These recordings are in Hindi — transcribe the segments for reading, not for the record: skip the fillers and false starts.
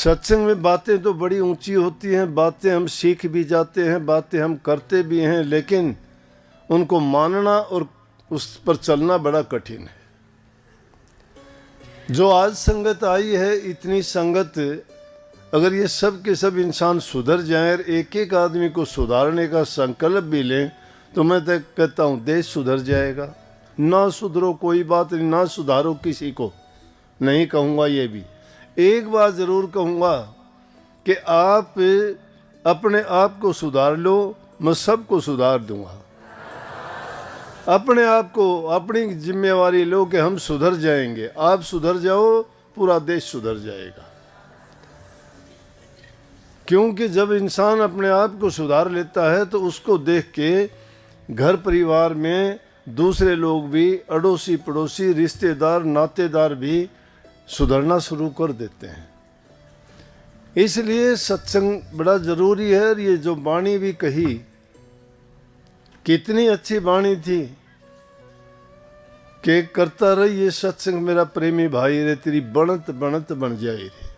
सत्संग में बातें तो बड़ी ऊंची होती हैं, बातें हम सीख भी जाते हैं, बातें हम करते भी हैं, लेकिन उनको मानना और उस पर चलना बड़ा कठिन है। जो आज संगत आई है, इतनी संगत, अगर ये सब के सब इंसान सुधर जाएं और एक एक आदमी को सुधारने का संकल्प भी लें, तो मैं तो कहता हूँ देश सुधर जाएगा। ना सुधरो कोई बात नहीं, ना सुधारो किसी को नहीं कहूँगा। ये भी एक बात ज़रूर कहूँगा कि आप अपने आप को सुधार लो, मैं सबको सुधार दूँगा। अपने आप को, अपनी जिम्मेवारी लो कि हम सुधर जाएंगे। आप सुधर जाओ, पूरा देश सुधर जाएगा। क्योंकि जब इंसान अपने आप को सुधार लेता है तो उसको देख के घर परिवार में दूसरे लोग भी, अड़ोसी पड़ोसी, रिश्तेदार, नातेदार भी सुधरना शुरू कर देते हैं। इसलिए सत्संग बड़ा ज़रूरी है। और ये जो वाणी भी कही, कितनी अच्छी वाणी थी कि करता रही ये सत्संग मेरा प्रेमी भाई रे, तेरी बनत बनत बन जाए रे।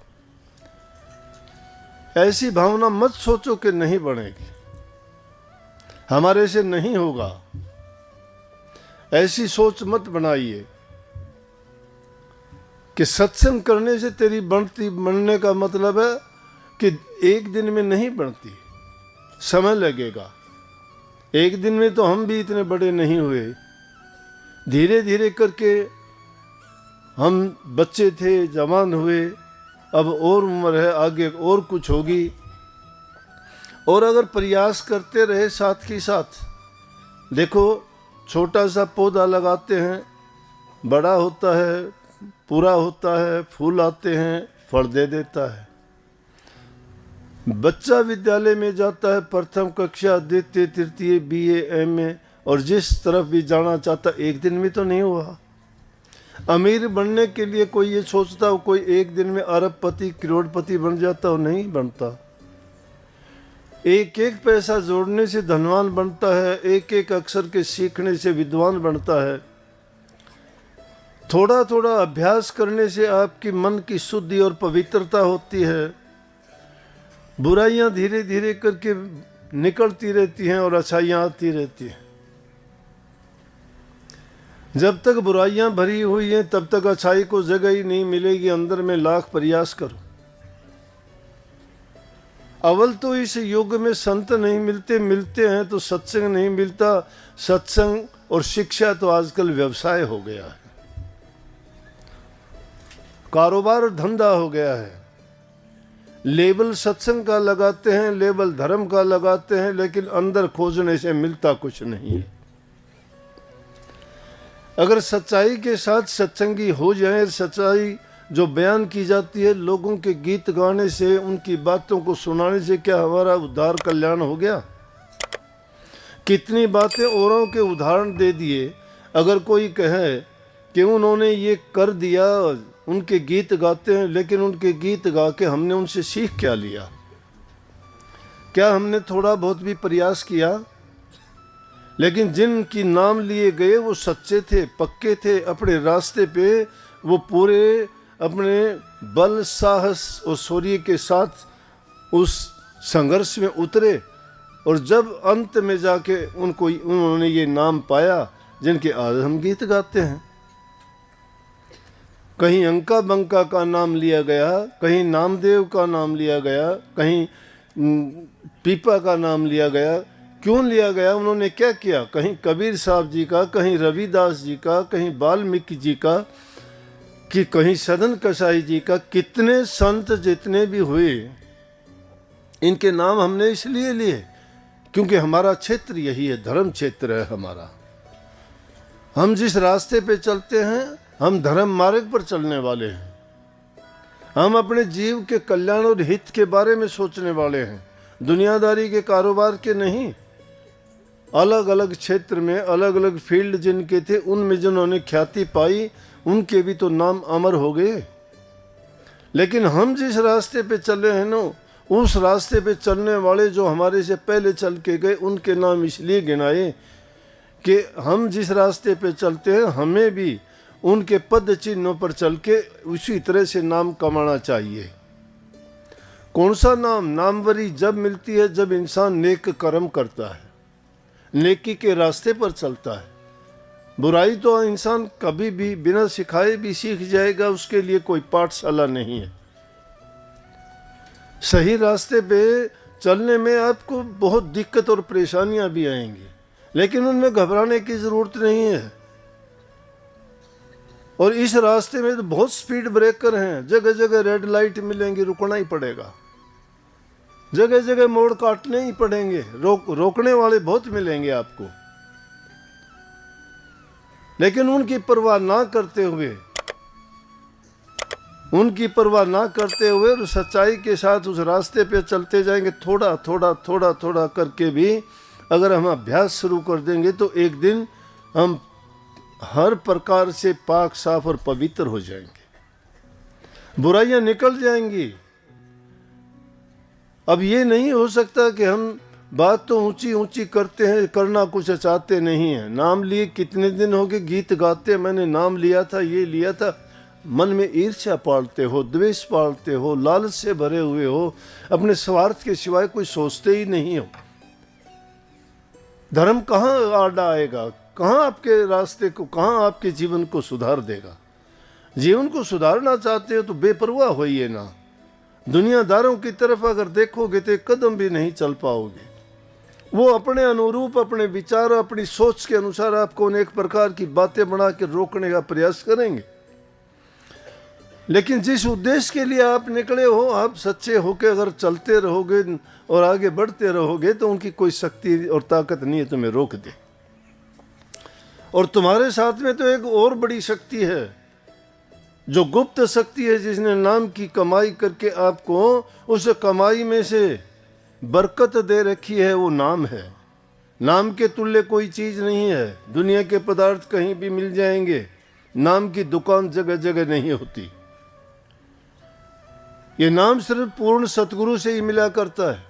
ऐसी भावना मत सोचो कि नहीं बनेगी, हमारे से नहीं होगा, ऐसी सोच मत बनाइए कि सत्संग करने से तेरी बनने का मतलब है कि एक दिन में नहीं बनती, समय लगेगा। एक दिन में तो हम भी इतने बड़े नहीं हुए, धीरे धीरे करके हम बच्चे थे, जवान हुए, अब और उम्र है, आगे और कुछ होगी। और अगर प्रयास करते रहे साथ के साथ, देखो छोटा सा पौधा लगाते हैं, बड़ा होता है, पूरा होता है, फूल आते हैं, फल दे देता है। बच्चा विद्यालय में जाता है, प्रथम कक्षा, द्वितीय, तृतीय, BA, MA, और जिस तरफ भी जाना चाहता, एक दिन में तो नहीं हुआ। अमीर बनने के लिए कोई ये सोचता हो कोई एक दिन में अरबपति, करोड़पति बन जाता हो, नहीं बनता। एक एक पैसा जोड़ने से धनवान बनता है, एक एक अक्षर के सीखने से विद्वान बनता है। थोड़ा थोड़ा अभ्यास करने से आपकी मन की शुद्धि और पवित्रता होती है। बुराइयां धीरे धीरे करके निकलती रहती हैं और अच्छाइयां आती रहती हैं। जब तक बुराइयां भरी हुई हैं तब तक अच्छाई को जगह ही नहीं मिलेगी। अंदर में लाख प्रयास करो। अव्वल तो इस युग में संत नहीं मिलते, मिलते हैं तो सत्संग नहीं मिलता। सत्संग और शिक्षा तो आजकल व्यवसाय हो गया है, कारोबार और धंधा हो गया है। लेबल सत्संग का लगाते हैं, लेबल धर्म का लगाते हैं, लेकिन अंदर खोजने से मिलता कुछ नहीं है। अगर सच्चाई के साथ सत्संगी हो जाए, सच्चाई जो बयान की जाती है, लोगों के गीत गाने से, उनकी बातों को सुनाने से क्या हमारा उद्धार कल्याण हो गया? कितनी बातें औरों के उदाहरण दे दिए। अगर कोई कहे कि उन्होंने ये कर दिया, उनके गीत गाते हैं, लेकिन उनके गीत गा के हमने उनसे सीख क्या लिया? क्या हमने थोड़ा बहुत भी प्रयास किया? लेकिन जिनकी नाम लिए गए वो सच्चे थे, पक्के थे, अपने रास्ते पे वो पूरे अपने बल, साहस और शौर्य के साथ उस संघर्ष में उतरे, और जब अंत में जाके उन्होंने ये नाम पाया जिनके आज हम गीत गाते हैं। कहीं अंका बंका का नाम लिया गया, कहीं नामदेव का नाम लिया गया, कहीं पीपा का नाम लिया गया। क्यों लिया गया? उन्होंने क्या किया? कहीं कबीर साहब जी का, कहीं रविदास जी का, कहीं वाल्मीकि जी का, कि कहीं सदन कसाई जी का। कितने संत जितने भी हुए, इनके नाम हमने इसलिए लिए क्योंकि हमारा क्षेत्र यही है, धर्म क्षेत्र है हमारा। हम जिस रास्ते पे चलते हैं, हम धर्म मार्ग पर चलने वाले हैं। हम अपने जीव के कल्याण और हित के बारे में सोचने वाले हैं, दुनियादारी के, कारोबार के नहीं। अलग अलग क्षेत्र में अलग अलग फील्ड जिनके थे, उनमें जिन्होंने ख्याति पाई, उनके भी तो नाम अमर हो गए। लेकिन हम जिस रास्ते पे चले हैं ना, उस रास्ते पे चलने वाले जो हमारे से पहले चल के गए, उनके नाम इसलिए गिनाए कि हम जिस रास्ते पे चलते हैं, हमें भी उनके पद चिन्हों पर चल के उसी तरह से नाम कमाना चाहिए। कौन सा नाम? नामवरी जब मिलती है जब इंसान नेक कर्म करता है, नेकी के रास्ते पर चलता है। बुराई तो इंसान कभी भी बिना सिखाए भी सीख जाएगा, उसके लिए कोई पाठशाला नहीं है। सही रास्ते पे चलने में आपको बहुत दिक्कत और परेशानियां भी आएंगी, लेकिन उनमें घबराने की ज़रूरत नहीं है। और इस रास्ते में तो बहुत स्पीड ब्रेकर हैं, जगह जगह रेड लाइट मिलेंगी, रुकना ही पड़ेगा, जगह जगह मोड़ काटने ही पड़ेंगे, रोकने वाले बहुत मिलेंगे आपको। लेकिन उनकी परवाह ना करते हुए और सच्चाई के साथ उस रास्ते पे चलते जाएंगे, थोड़ा थोड़ा थोड़ा थोड़ा करके भी अगर हम अभ्यास शुरू कर देंगे तो एक दिन हम हर प्रकार से पाक साफ और पवित्र हो जाएंगे, बुराइयां निकल जाएंगी। अब ये नहीं हो सकता कि हम बात तो ऊंची ऊंची करते हैं, करना कुछ चाहते नहीं है। नाम लिए कितने दिन हो गए, गीत गाते मैंने नाम लिया था, ये लिया था, मन में ईर्ष्या पालते हो, द्वेष पालते हो, लालच से भरे हुए हो, अपने स्वार्थ के सिवाय कोई सोचते ही नहीं हो। धर्म कहाँ आड़ा आएगा, कहाँ आपके रास्ते को, कहाँ आपके जीवन को सुधार देगा? जीवन को सुधारना चाहते हो तो बेपरवाह होइए ना। दुनियादारों की तरफ अगर देखोगे तो कदम भी नहीं चल पाओगे। वो अपने अनुरूप, अपने विचार, अपनी सोच के अनुसार आपको अनेक प्रकार की बातें बना के रोकने का प्रयास करेंगे। लेकिन जिस उद्देश्य के लिए आप निकले हो, आप सच्चे होकर अगर चलते रहोगे और आगे बढ़ते रहोगे तो उनकी कोई शक्ति और ताकत नहीं है तुम्हें रोक दे। और तुम्हारे साथ में तो एक और बड़ी शक्ति है, जो गुप्त शक्ति है, जिसने नाम की कमाई करके आपको उस कमाई में से बरकत दे रखी है, वो नाम है। नाम के तुल्य कोई चीज नहीं है। दुनिया के पदार्थ कहीं भी मिल जाएंगे, नाम की दुकान जगह जगह नहीं होती। ये नाम सिर्फ पूर्ण सतगुरु से ही मिला करता है।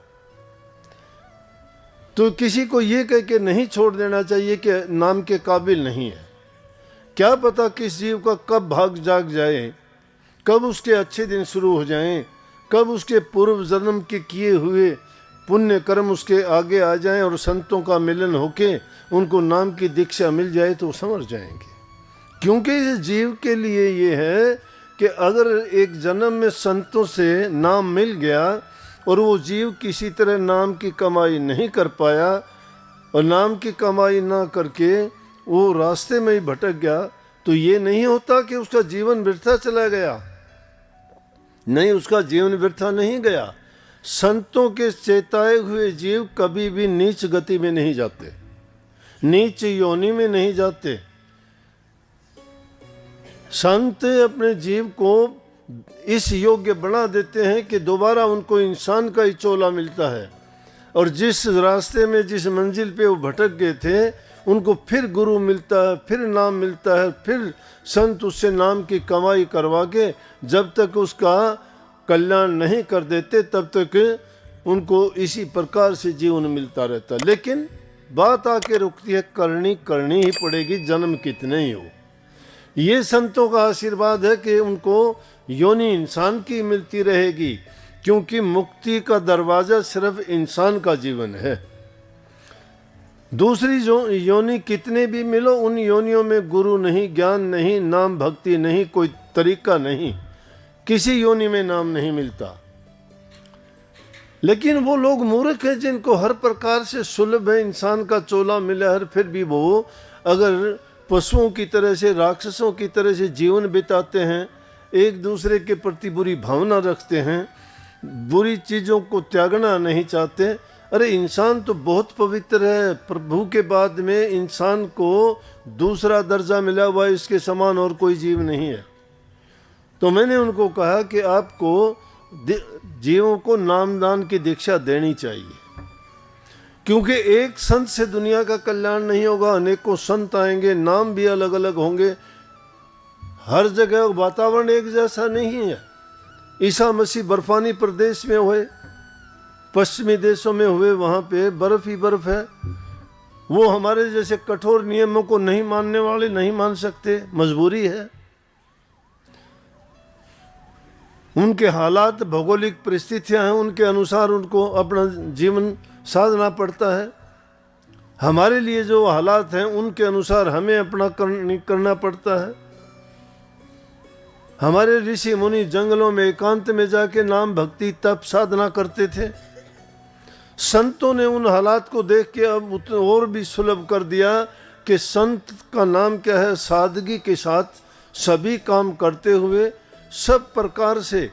तो किसी को ये कह के नहीं छोड़ देना चाहिए कि नाम के काबिल नहीं है। क्या पता किस जीव का कब भाग जाग जाए, कब उसके अच्छे दिन शुरू हो जाएं, कब उसके पूर्व जन्म के किए हुए पुण्य कर्म उसके आगे आ जाएं और संतों का मिलन होके उनको नाम की दीक्षा मिल जाए तो समझ जाएंगे। क्योंकि इस जीव के लिए ये है कि अगर एक जन्म में संतों से नाम मिल गया और वो जीव किसी तरह नाम की कमाई नहीं कर पाया और नाम की कमाई ना करके वो रास्ते में ही भटक गया, तो ये नहीं होता कि उसका जीवन व्यर्थ चला गया। नहीं, उसका जीवन व्यर्थ नहीं गया। संतों के चेताए हुए जीव कभी भी नीच गति में नहीं जाते, नीच योनि में नहीं जाते। संत अपने जीव को इस योग्य बना देते हैं कि दोबारा उनको इंसान का ही चोला मिलता है, और जिस रास्ते में, जिस मंजिल पे वो भटक गए थे, उनको फिर गुरु मिलता है, फिर नाम मिलता है, फिर संत उससे नाम की कमाई करवा के जब तक उसका कल्याण नहीं कर देते तब तक उनको इसी प्रकार से जीवन मिलता रहता। लेकिन बात आके रुकती है, करनी ही पड़ेगी, जन्म कितने ही हो। ये संतों का आशीर्वाद है कि उनको योनि इंसान की मिलती रहेगी, क्योंकि मुक्ति का दरवाजा सिर्फ इंसान का जीवन है। दूसरी जो योनि कितने भी मिलो, उन योनियों में गुरु नहीं, ज्ञान नहीं, नाम भक्ति नहीं, कोई तरीका नहीं, किसी योनि में नाम नहीं मिलता। लेकिन वो लोग मूर्ख हैं जिनको हर प्रकार से सुलभ है, इंसान का चोला मिला है, फिर भी वो अगर पशुओं की तरह से, राक्षसों की तरह से जीवन बिताते हैं, एक दूसरे के प्रति बुरी भावना रखते हैं, बुरी चीज़ों को त्यागना नहीं चाहते। अरे इंसान तो बहुत पवित्र है, प्रभु के बाद में इंसान को दूसरा दर्जा मिला हुआ है, इसके समान और कोई जीव नहीं है। तो मैंने उनको कहा कि आपको जीवों को नामदान की दीक्षा देनी चाहिए, क्योंकि एक संत से दुनिया का कल्याण नहीं होगा। अनेकों संत आएंगे, नाम भी अलग अलग होंगे, हर जगह वातावरण एक जैसा नहीं है। ईसा मसीह बर्फानी प्रदेश में हुए, पश्चिमी देशों में हुए, वहाँ पे बर्फ ही बर्फ है। वो हमारे जैसे कठोर नियमों को नहीं मानने वाले नहीं मान सकते, मजबूरी है। उनके हालात, भौगोलिक परिस्थितियां हैं, उनके अनुसार उनको अपना जीवन साधना पड़ता है। हमारे लिए जो हालात हैं उनके अनुसार हमें अपना करना पड़ता है। हमारे ऋषि मुनि जंगलों में एकांत में जाके नाम, भक्ति, तप, साधना करते थे। संतों ने उन हालात को देख के अब और भी सुलभ कर दिया कि संत का नाम क्या है, सादगी के साथ सभी काम करते हुए, सब प्रकार से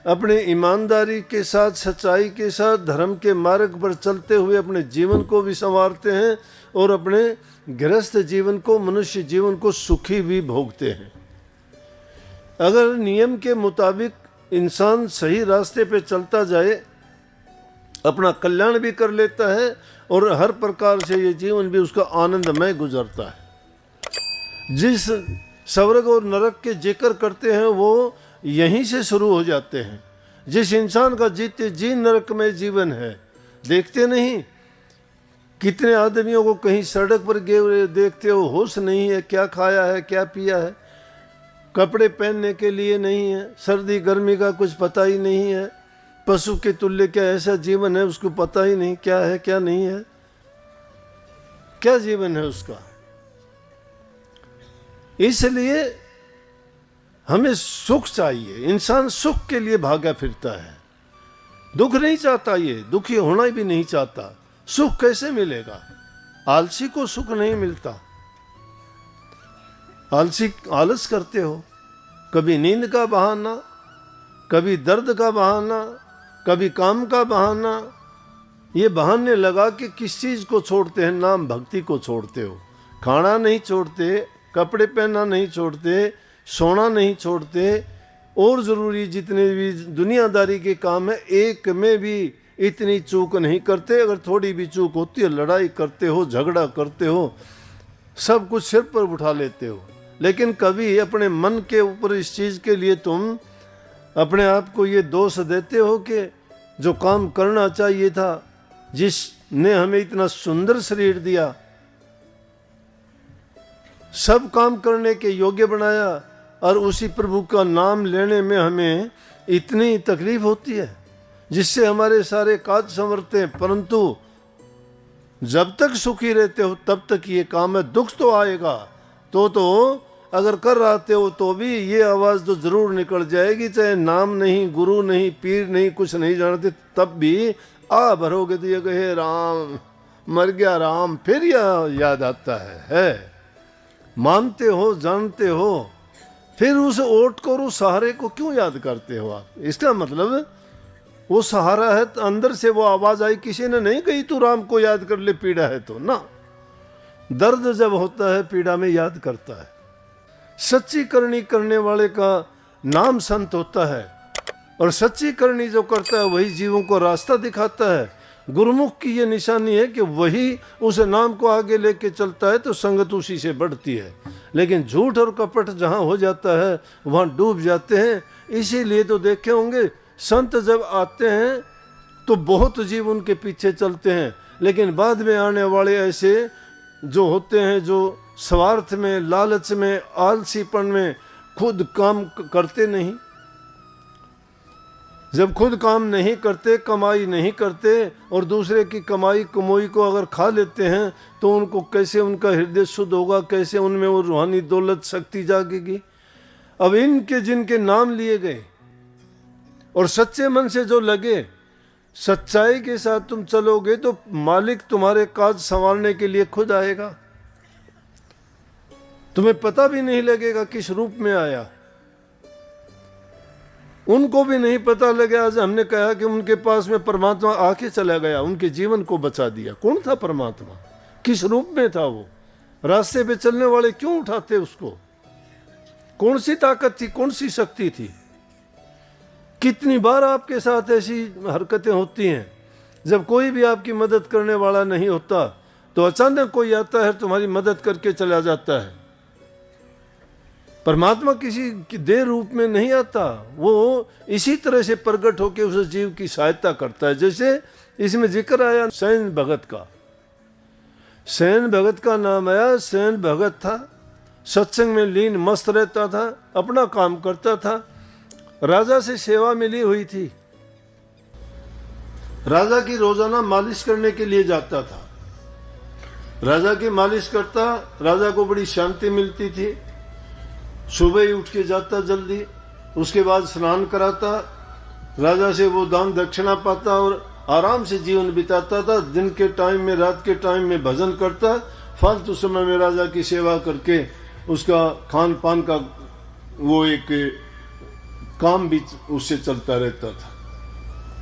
अपने ईमानदारी के साथ, सच्चाई के साथ, धर्म के मार्ग पर चलते हुए अपने जीवन को भी संवारते हैं और अपने गृहस्थ जीवन को, मनुष्य जीवन को सुखी भी भोगते हैं। अगर नियम के मुताबिक इंसान सही रास्ते पे चलता जाए, अपना कल्याण भी कर लेता है और हर प्रकार से ये जीवन भी उसका आनंदमय गुजरता है। जिस स्वर्ग और नरक के जिक्र करते हैं वो यहीं से शुरू हो जाते हैं। जिस इंसान का जीते जी नरक में जीवन है, देखते नहीं कितने आदमियों को कहीं सड़क पर गिरे देखते हो, होश नहीं है, क्या खाया है, क्या पिया है, कपड़े पहनने के लिए नहीं है, सर्दी गर्मी का कुछ पता ही नहीं है, पशु के तुल्य क्या ऐसा जीवन है उसको पता ही नहीं क्या है क्या नहीं है, क्या जीवन है उसका। इसलिए हमें सुख चाहिए। इंसान सुख के लिए भागा फिरता है, दुख नहीं चाहता, ये दुखी होना भी नहीं चाहता। सुख कैसे मिलेगा? आलसी को सुख नहीं मिलता। आलस करते हो, कभी नींद का बहाना, कभी दर्द का बहाना, कभी काम का बहाना, ये बहाने लगा के किस चीज़ को छोड़ते हैं? नाम भक्ति को छोड़ते हो। खाना नहीं छोड़ते, कपड़े पहनना नहीं छोड़ते, सोना नहीं छोड़ते, और ज़रूरी जितने भी दुनियादारी के काम है एक में भी इतनी चूक नहीं करते। अगर थोड़ी भी चूक होती है लड़ाई करते हो, झगड़ा करते हो, सब कुछ सिर पर उठा लेते हो। लेकिन कभी अपने मन के ऊपर इस चीज़ के लिए तुम अपने आप को ये दोष देते हो कि जो काम करना चाहिए था, जिसने हमें इतना सुंदर शरीर दिया, सब काम करने के योग्य बनाया, और उसी प्रभु का नाम लेने में हमें इतनी तकलीफ होती है जिससे हमारे सारे काज संवरते हैं। परंतु जब तक सुखी रहते हो तब तक ये काम है। दुख तो आएगा तो अगर कर रहते हो तो भी ये आवाज़ तो ज़रूर निकल जाएगी, चाहे नाम नहीं, गुरु नहीं, पीर नहीं, कुछ नहीं जानते, तब भी आ भरोगे तो ये कहे राम, मर गया राम, फिर यह याद आता है। मानते हो, जानते हो, फिर उस ओट को और उस सहारे को क्यों याद करते हो आप? इसका मतलब वो सहारा है, तो अंदर से वो आवाज़ आई, किसी ने नहीं कही तू राम को याद कर ले, पीड़ा है तो ना। दर्द जब होता है पीड़ा में याद करता है। सच्ची करनी करने वाले का नाम संत होता है, और सच्ची करनी जो करता है वही जीवों को रास्ता दिखाता है। गुरुमुख की ये निशानी है कि वही उस नाम को आगे लेके चलता है तो संगत उसी से बढ़ती है। लेकिन झूठ और कपट जहाँ हो जाता है वहाँ डूब जाते हैं। इसीलिए तो देखे होंगे संत जब आते हैं तो बहुत जीव उनके पीछे चलते हैं, लेकिन बाद में आने वाले ऐसे जो होते हैं जो स्वार्थ में, लालच में, आलसीपन में खुद काम करते नहीं। जब खुद काम नहीं करते, कमाई नहीं करते और दूसरे की कमाई कमोई को अगर खा लेते हैं तो उनको कैसे उनका हृदय शुद्ध होगा, कैसे उनमें वो रूहानी दौलत शक्ति जागेगी। अब इनके जिनके नाम लिए गए और सच्चे मन से जो लगे, सच्चाई के साथ तुम चलोगे तो मालिक तुम्हारे काज संभालने के लिए खुद आएगा। तुम्हें पता भी नहीं लगेगा किस रूप में आया, उनको भी नहीं पता लगा। आज हमने कहा कि उनके पास में परमात्मा आके चला गया, उनके जीवन को बचा दिया। कौन था परमात्मा? किस रूप में था वो? रास्ते पे चलने वाले क्यों उठाते उसको? कौन सी ताकत थी, कौन सी शक्ति थी? कितनी बार आपके साथ ऐसी हरकतें होती हैं, जब कोई भी आपकी मदद करने वाला नहीं होता तो अचानक कोई आता है, तुम्हारी मदद करके चला जाता है। परमात्मा किसी की देह रूप में नहीं आता, वो इसी तरह से प्रकट होकर उस जीव की सहायता करता है। जैसे इसमें जिक्र आया सैन भगत का। सैन भगत का नाम आया। सैन भगत था, सत्संग में लीन मस्त रहता था, अपना काम करता था, राजा से सेवा मिली हुई थी। राजा की रोजाना मालिश करने के लिए जाता था। राजा की मालिश करता, राजा को बड़ी शांति मिलती थी। सुबह ही उठ के जाता जल्दी, उसके बाद स्नान कराता, राजा से वो दान दक्षिणा पाता और आराम से जीवन बिताता था। दिन के टाइम में, रात के टाइम में भजन करता, फालतू समय में राजा की सेवा करके उसका खान पान का वो एक काम भी उससे चलता रहता था।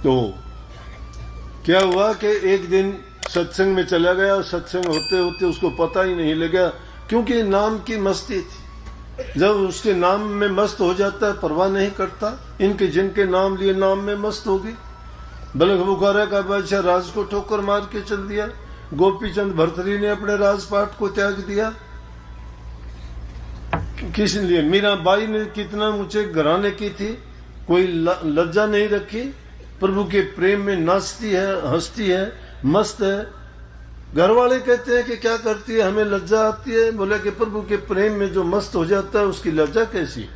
तो क्या हुआ कि एक दिन सत्संग में चला गया और सत्संग होते होते उसको पता ही नहीं लगा, क्योंकि नाम की मस्ती थी। जब उसके नाम में मस्त हो जाता है, परवाह नहीं करता, इनके जिनके नाम लिए नाम में मस्त होगी। बलख बुखारा का बादशाह राज को ठोकर मार के चल दिया। गोपीचंद भर्तरी ने अपने राजपाट को त्याग दिया। किस लिए? मीराबाई ने कितना ऊंचे घराने की थी, कोई लज्जा नहीं रखी, प्रभु के प्रेम में नाचती है, हंसती है, मस्त है। घर वाले कहते हैं कि क्या करती है, हमें लज्जा आती है। बोले कि प्रभु के प्रेम में जो मस्त हो जाता है उसकी लज्जा कैसी?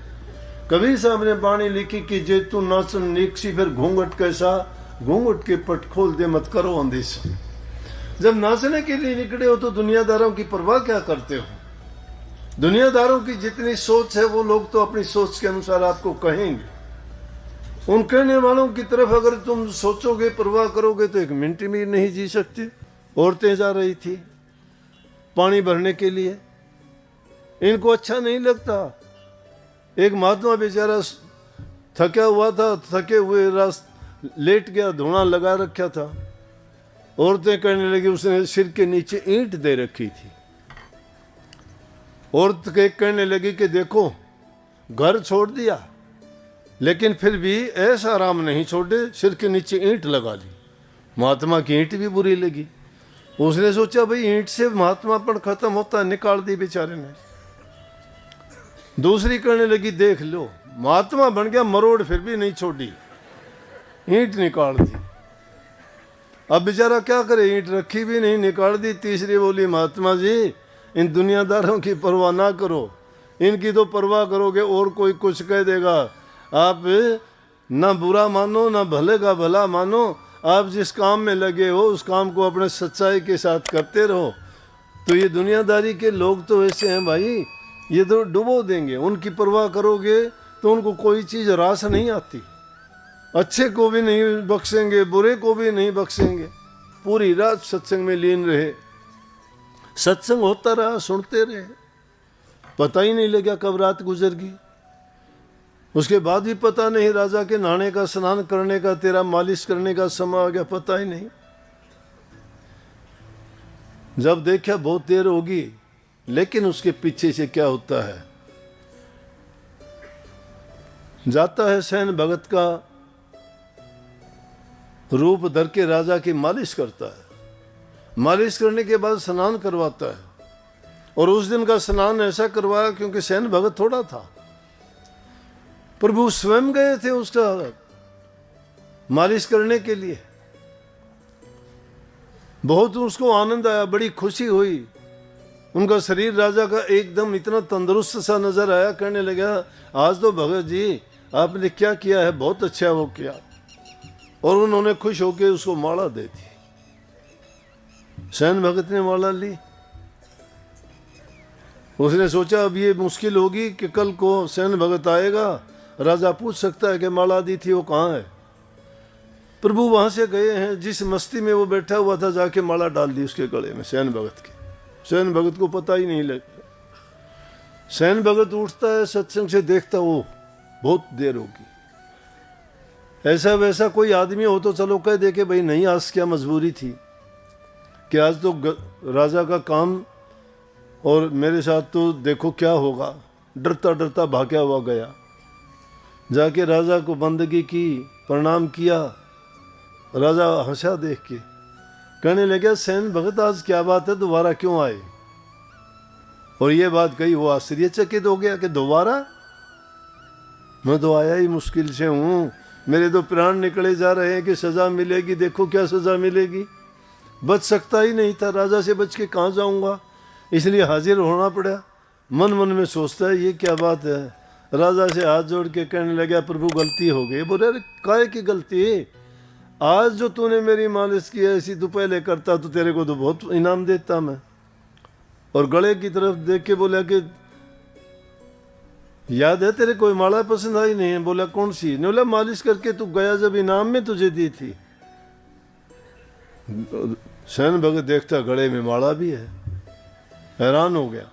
कबीर साहब ने बाणी लिखी कि जे तू नाचन नीकसी फिर घूंघट कैसा, घूंघट के पट खोल दे मत करो अंदेशा। जब नाचने के लिए निकले हो तो दुनियादारों की परवाह क्या करते हो? दुनियादारों की जितनी सोच है वो लोग तो अपनी सोच के अनुसार आपको कहेंगे। उन कहने वालों की तरफ अगर तुम सोचोगे, परवाह करोगे तो एक मिनट भी नहीं जी सकते। औरतें जा रही थी पानी भरने के लिए, इनको अच्छा नहीं लगता। एक महात्मा बेचारा थका हुआ था, थके हुए लेट गया, धुआं लगा रखा था। औरतें कहने लगी, उसने सिर के नीचे ईंट दे रखी थी। औरत कहने लगी कि देखो घर छोड़ दिया लेकिन फिर भी ऐसा आराम नहीं छोड़े, सिर के नीचे ईंट लगा ली। महात्मा की ईंट भी बुरी लगी। उसने सोचा भाई ईंट से महात्मापन खत्म होता, निकाल दी बेचारे ने। दूसरी कहने लगी देख लो महात्मा बन गया, मरोड़ फिर भी नहीं छोड़ी, ईंट निकाल दी। अब बेचारा क्या करे, ईंट रखी भी नहीं, निकाल दी। तीसरी बोली महात्मा जी इन दुनियादारों की परवाह ना करो, इनकी तो परवाह करोगे और कोई कुछ कह देगा। आप ना बुरा मानो ना भले का भला मानो, आप जिस काम में लगे हो उस काम को अपने सच्चाई के साथ करते रहो। तो ये दुनियादारी के लोग तो ऐसे हैं भाई, ये तो डुबो देंगे। उनकी परवाह करोगे तो उनको कोई चीज़ रास नहीं आती, अच्छे को भी नहीं बख्शेंगे, बुरे को भी नहीं बख्शेंगे। पूरी रात सत्संग में लीन रहे, सत्संग होता रहा, सुनते रहे, पता ही नहीं लगा कब रात गुजर गई। उसके बाद भी पता नहीं, राजा के नहाने का, स्नान करने का, तेरा मालिश करने का समय आ गया, पता ही नहीं। जब देखा बहुत देर होगी, लेकिन उसके पीछे से क्या होता है, जाता है सैन भगत का रूप धर के राजा की मालिश करता है। मालिश करने के बाद स्नान करवाता है, और उस दिन का स्नान ऐसा करवाया क्योंकि सैन भगत थोड़ा था, प्रभु स्वयं गए थे उसका मालिश करने के लिए। बहुत उसको आनंद आया, बड़ी खुशी हुई। उनका शरीर राजा का एकदम इतना तंदुरुस्त सा नजर आया। कहने लगा आज तो भगत जी आपने क्या किया है, बहुत अच्छा वो किया। और उन्होंने खुश होकर उसको माला दे दी। सैन भगत ने माला ली। उसने सोचा अब ये मुश्किल होगी कि कल को सैन भगत आएगा, राजा पूछ सकता है कि माला दी थी वो कहाँ है। प्रभु वहां से गए हैं, जिस मस्ती में वो बैठा हुआ था जाके माला डाल दी उसके गले में सैन भगत के। सैन भगत को पता ही नहीं लगा। सैन भगत उठता है सत्संग से, देखता वो बहुत देर होगी। ऐसा वैसा कोई आदमी हो तो चलो कह दे के भाई नहीं, आज क्या मजबूरी थी कि आज तो राजा का काम और मेरे साथ तो देखो क्या होगा। डरता डरता भागा हुआ गया, जाके राजा को बंदगी की, प्रणाम किया। राजा हंसा देख के, कहने लगा सैन भगत आज क्या बात है, दोबारा क्यों आए? और ये बात कही, वो आश्चर्यचकित हो गया कि दोबारा? मैं तो आया ही मुश्किल से हूँ, मेरे तो प्राण निकले जा रहे हैं कि सजा मिलेगी, देखो क्या सजा मिलेगी। बच सकता ही नहीं था, राजा से बच के कहाँ जाऊँगा, इसलिए हाजिर होना पड़ा। मन मन में सोचता है ये क्या बात है, राजा से हाथ जोड़ के कहने लगा, प्रभु गलती हो गई। बोले, अरे काहे की गलती? आज जो तूने मेरी मालिश की है, ऐसी तू पहले करता तो तेरे को तो बहुत इनाम देता मैं। और गले की तरफ देख के बोला कि याद है तेरे कोई माला पसंद आई नहीं है? बोला कौन सी? ने बोला मालिश करके तू गया जब, इनाम में तुझे दी थी। शयन भगत देखता गले में माला भी है, हैरान हो गया।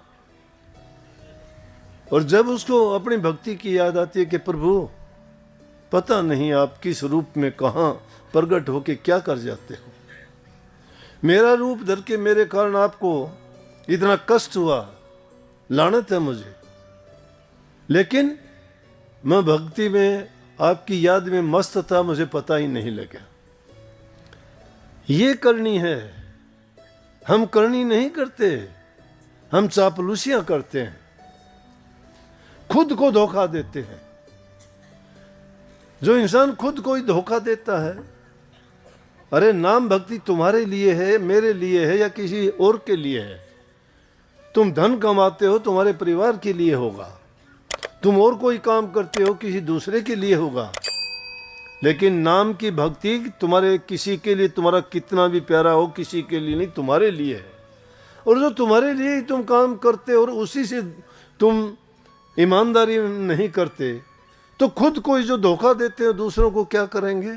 और जब उसको अपनी भक्ति की याद आती है कि प्रभु पता नहीं आप किस रूप में कहाँ प्रकट होके क्या कर जाते हो, मेरा रूप धर के मेरे कारण आपको इतना कष्ट हुआ, लानत है मुझे, लेकिन मैं भक्ति में आपकी याद में मस्त था, मुझे पता ही नहीं लगा। ये करनी है, हम करनी नहीं करते, हम चापलूसियां करते हैं, खुद को धोखा देते हैं। जो इंसान खुद को ही धोखा देता है, अरे नाम भक्ति तुम्हारे लिए है, मेरे लिए है या किसी और के लिए है? तुम धन कमाते हो तुम्हारे परिवार के लिए होगा, तुम और कोई काम करते हो किसी दूसरे के लिए होगा, लेकिन नाम की भक्ति तुम्हारे किसी के लिए, तुम्हारा कितना भी प्यारा हो, किसी के लिए नहीं, तुम्हारे लिए है। और जो तुम्हारे लिए ही तुम काम करते हो और उसी से तुम ईमानदारी नहीं करते, तो खुद को जो धोखा देते हो दूसरों को क्या करेंगे?